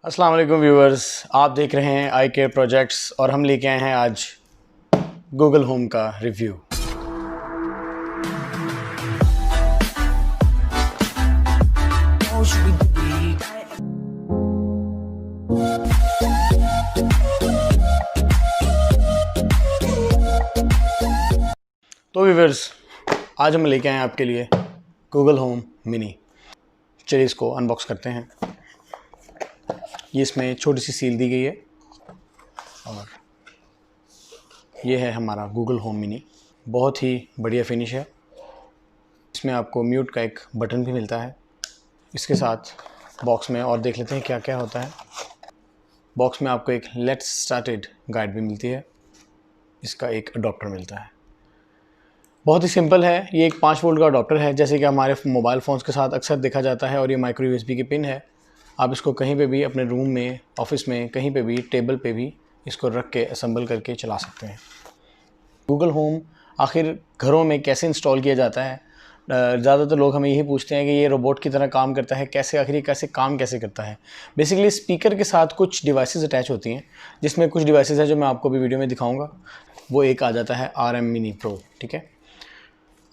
अस्सलाम वालेकुम व्यूअर्स, आप देख रहे हैं आई केयर प्रोजेक्ट्स और हम लेके आए हैं आज गूगल होम का रिव्यू। तो व्यूअर्स, आज हम लेके आए हैं आपके लिए गूगल होम मिनी। चलिए इसको अनबॉक्स करते हैं। ये इसमें छोटी सी सील दी गई है और ये है हमारा गूगल होम मिनी। बहुत ही बढ़िया फिनिश है। इसमें आपको म्यूट का एक बटन भी मिलता है। इसके साथ बॉक्स में और देख लेते हैं क्या क्या होता है। बॉक्स में आपको एक लेट्स स्टार्टेड गाइड भी मिलती है। इसका एक अडॉप्टर मिलता है। बहुत ही सिंपल है। ये एक 5 वोल्ट का अडॉप्टर है, जैसे कि हमारे मोबाइल फ़ोन्स के साथ अक्सर देखा जाता है। और ये माइक्रो यूएसबी की पिन है। आप इसको कहीं पे भी अपने रूम में, ऑफिस में, कहीं पे भी, टेबल पे भी इसको रख के असेंबल करके चला सकते हैं। गूगल होम आखिर घरों में कैसे इंस्टॉल किया जाता है? ज़्यादातर लोग हमें यही पूछते हैं कि ये रोबोट की तरह काम करता है, कैसे आखिर ये कैसे करता है। बेसिकली स्पीकर के साथ कुछ डिवाइसेस अटैच होती हैं, जिसमें कुछ डिवाइसेस हैं जो मैं आपको भी वीडियो में दिखाऊंगा। वो एक आ जाता है RM मिनी प्रो। ठीक है,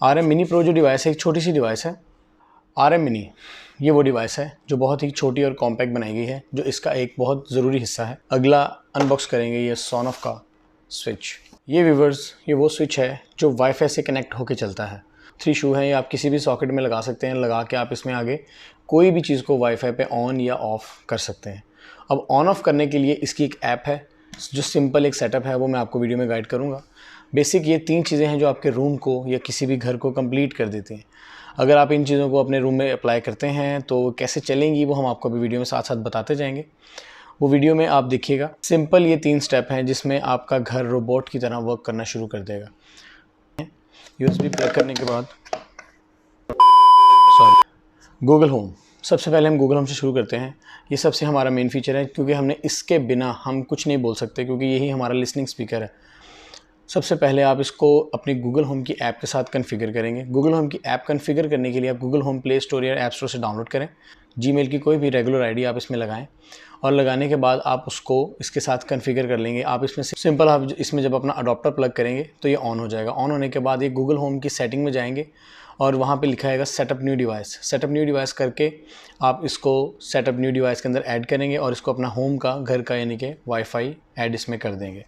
RM मिनी प्रो जो डिवाइस है, एक छोटी सी डिवाइस है। RM मिनी ये वो डिवाइस है जो बहुत ही छोटी और कॉम्पैक्ट बनाई गई है, जो इसका एक बहुत ज़रूरी हिस्सा है। अगला अनबॉक्स करेंगे ये सॉन ऑफ का स्विच। ये व्यूवर्स, ये वो स्विच है जो वाईफाई से कनेक्ट होकर चलता है। 3 शू है, ये आप किसी भी सॉकेट में लगा सकते हैं। लगा के आप इसमें आगे कोई भी चीज़ को वाईफाई पे ऑन या ऑफ़ कर सकते हैं। अब ऑन ऑफ़ करने के लिए इसकी एक ऐप है, जो सिंपल एक सेटअप है, वो मैं आपको वीडियो में गाइड करूँगा। बेसिक ये 3 चीज़ें हैं जो आपके रूम को या किसी भी घर को कंप्लीट कर देती हैं। अगर आप इन चीज़ों को अपने रूम में अप्लाई करते हैं तो कैसे चलेंगी, वो हम आपको अभी वीडियो में साथ साथ बताते जाएंगे। वो वीडियो में आप देखिएगा। सिंपल ये 3 स्टेप हैं जिसमें आपका घर रोबोट की तरह वर्क करना शुरू कर देगा। यूएसबी प्लग करने के बाद गूगल होम, सबसे पहले हम गूगल होम से शुरू करते हैं। ये सबसे हमारा मेन फीचर है, क्योंकि हमने इसके बिना हम कुछ नहीं बोल सकते, क्योंकि यही हमारा लिसनिंग स्पीकर है। सबसे पहले आप इसको अपनी गूगल होम की ऐप के साथ कॉन्फ़िगर करेंगे। गूगल होम की ऐप कॉन्फ़िगर करने के लिए आप गूगल होम प्ले स्टोर या ऐप स्टोर से डाउनलोड करें। जीमेल की कोई भी रेगुलर आईडी आप इसमें लगाएं और लगाने के बाद आप उसको इसके साथ कॉन्फ़िगर कर लेंगे। आप इसमें सिंपल, आप इसमें जब अपना अडॉप्टर प्लग करेंगे तो ये ऑन हो जाएगा। ऑन होने के बाद ये गूगल होम की सेटिंग में जाएंगे और वहाँ पे लिखा है setup new device. Setup new device करके आप इसको सेटअप न्यू डिवाइस के अंदर ऐड करेंगे और इसको अपना होम का, घर का, यानी कि वाईफाई ऐड इसमें कर देंगे।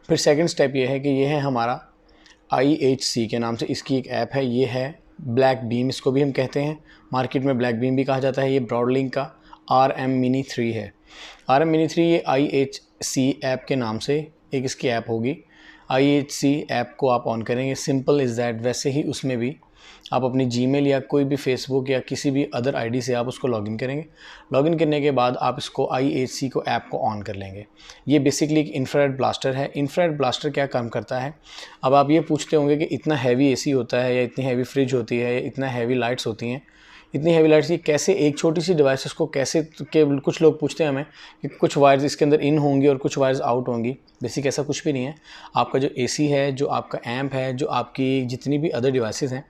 फिर सेकंड स्टेप ये है कि ये है हमारा IHC के नाम से इसकी एक ऐप है। ये है ब्लैक बीम, इसको भी हम कहते हैं, मार्केट में ब्लैक बीम भी कहा जाता है। ये ब्रॉडलिंक का RM मिनी 3 है। RM मिनी 3 ये IHC ऐप के नाम से एक इसकी ऐप होगी। IHC ऐप को आप ऑन करेंगे, सिंपल इज़ दैट। वैसे ही उसमें भी आप अपनी जीमेल या कोई भी फेसबुक या किसी भी अदर आईडी से आप उसको लॉगिन करेंगे। लॉगिन करने के बाद आप इसको IHC को ऐप को ऑन कर लेंगे। ये बेसिकली एक इंफ्रारेड ब्लास्टर है। इंफ्रारेड ब्लास्टर क्या काम करता है? अब आप ये पूछते होंगे कि इतना हैवी AC होता है, या इतनी हैवी फ्रिज होती है, या इतना हैवी लाइट्स होती हैं, इतनी हैवी लाइट्स ये कैसे, एक छोटी सी डिवाइसेस को कैसे के कुछ लोग पूछते हैं हमें कि कुछ वायर्स इसके अंदर इन होंगी और कुछ वायर्स आउट होंगी। बेसिक ऐसा कुछ भी नहीं है। आपका जो AC है, जो आपका एम्प है, जो आपकी जितनी भी अदर डिवाइसेस हैं,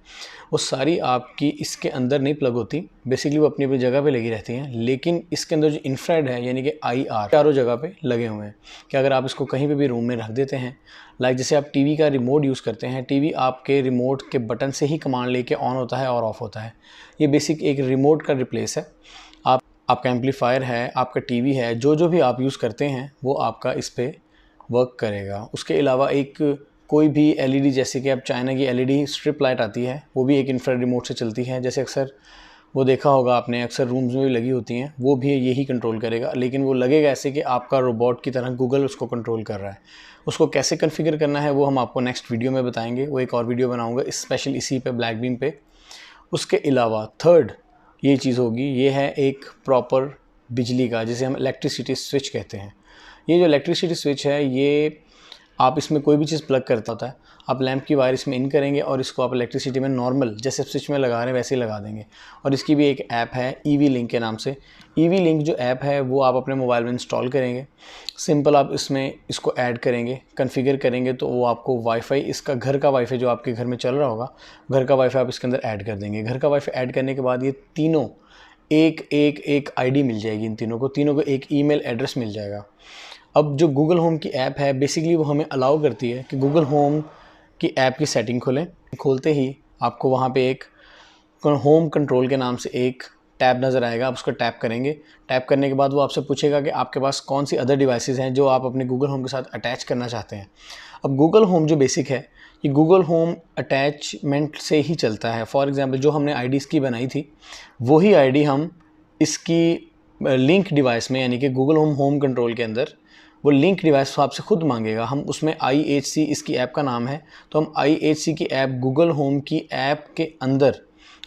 वो सारी आपकी इसके अंदर नहीं प्लग होती। बेसिकली वो अपनी अपनी जगह पे लगी रहती हैं। लेकिन इसके अंदर जो इंफ्रारेड है, यानी कि IR, चारों जगह पे लगे हुए हैं कि अगर आप इसको कहीं पे भी रूम में रख देते हैं, लाइक जैसे आप टीवी का रिमोट यूज़ करते हैं, टीवी आपके रिमोट के बटन से ही कमांड लेके ऑन होता है और ऑफ़ होता है। ये बेसिक एक रिमोट का रिप्लेस है। आपका एम्पलीफायर है, आपका टीवी है, जो भी आप यूज़ करते हैं वो आपका इस पर वर्क करेगा। उसके अलावा एक कोई भी LED, जैसे कि अब चाइना की LED स्ट्रिप लाइट आती है, वो भी एक इंफ्रारेड रिमोट से चलती है। जैसे अक्सर वो देखा होगा आपने, अक्सर रूम्स में भी लगी होती हैं, वो भी यही कंट्रोल करेगा। लेकिन वो लगेगा ऐसे कि आपका रोबोट की तरह गूगल उसको कंट्रोल कर रहा है। उसको कैसे कॉन्फ़िगर करना है वो हम आपको नेक्स्ट वीडियो में बताएंगे। वो एक और वीडियो बनाऊंगा स्पेशल इसी पे, ब्लैक बीम पे। उसके अलावा थर्ड ये चीज़ होगी, ये है एक प्रॉपर बिजली का, जिसे हम इलेक्ट्रिसिटी स्विच कहते हैं। ये जो इलेक्ट्रिसिटी स्विच है, ये आप इसमें कोई भी चीज़ प्लग करता होता है, आप लैंप की वायर इसमें इन करेंगे और इसको आप इलेक्ट्रिसिटी में नॉर्मल जैसे स्विच में लगा रहे हैं वैसे ही लगा देंगे। और इसकी भी एक ऐप है EV लिंक के नाम से। EV लिंक जो ऐप है वो आप अपने मोबाइल में इंस्टॉल करेंगे। सिंपल आप इसमें इसको ऐड करेंगे, कॉन्फ़िगर करेंगे, तो वो आपको वाईफाई, इसका घर का वाईफाई जो आपके घर में चल रहा होगा, घर का वाईफाई आप इसके अंदर ऐड कर देंगे। घर का वाईफाई ऐड करने के बाद ये तीनों एक आईडी मिल जाएगी। इन तीनों को एक ईमेल एड्रेस मिल जाएगा। अब जो गूगल होम की ऐप है बेसिकली वो हमें अलाउ करती है कि गूगल होम की ऐप की सेटिंग खोलें। खोलते ही आपको वहाँ पे एक होम कंट्रोल के नाम से एक टैब नज़र आएगा। आप उसको टैप करेंगे। टैप करने के बाद वो आपसे पूछेगा कि आपके पास कौन सी अदर डिवाइसेस हैं जो आप अपने गूगल होम के साथ अटैच करना चाहते हैं। अब गूगल होम जो बेसिक है ये गूगल होम अटैचमेंट से ही चलता है। फॉर एग्ज़ाम्पल जो हमने आईडी इसकी बनाई थी वही आईडी हम इसकी लिंक डिवाइस में, यानी कि गूगल होम कंट्रोल के अंदर वो लिंक डिवाइस आपसे खुद मांगेगा। हम उसमें IHC इसकी ऐप का नाम है, तो हम IHC की ऐप गूगल होम की ऐप के अंदर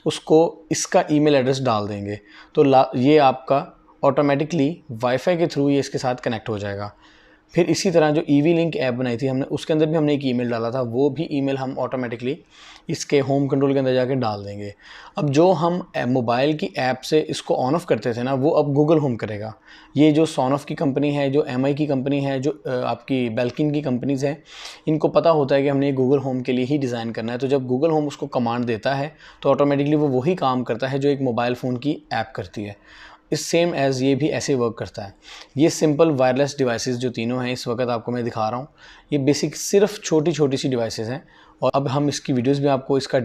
उसको इसका ईमेल एड्रेस डाल देंगे तो ये आपका ऑटोमेटिकली वाईफाई के थ्रू ये इसके साथ कनेक्ट हो जाएगा। फिर इसी तरह जो ईवी लिंक ऐप बनाई थी हमने उसके अंदर भी हमने एक ईमेल डाला था, वो भी ईमेल हम ऑटोमेटिकली इसके होम कंट्रोल के अंदर जाके डाल देंगे। अब जो हम मोबाइल की ऐप से इसको ऑन ऑफ करते थे ना वो अब गूगल होम करेगा। ये जो सोनऑफ की कंपनी है, जो MI की कंपनी है, जो आपकी बेल्किन की कंपनीज़ हैं, इनको पता होता है कि हमने ये गूगल होम के लिए ही डिज़ाइन करना है। तो जब गूगल होम उसको कमांड देता है तो ऑटोमेटिकली वो वही काम करता है जो एक मोबाइल फ़ोन की ऐप करती है। इस सेम एज़ ये भी ऐसे वर्क करता है। ये सिंपल वायरलेस डिवाइसेस जो तीनों हैं इस वक्त आपको मैं दिखा रहा हूँ, ये बेसिक सिर्फ छोटी छोटी सी डिवाइसेस हैं। और अब हम इसकी वीडियोस भी आपको इसका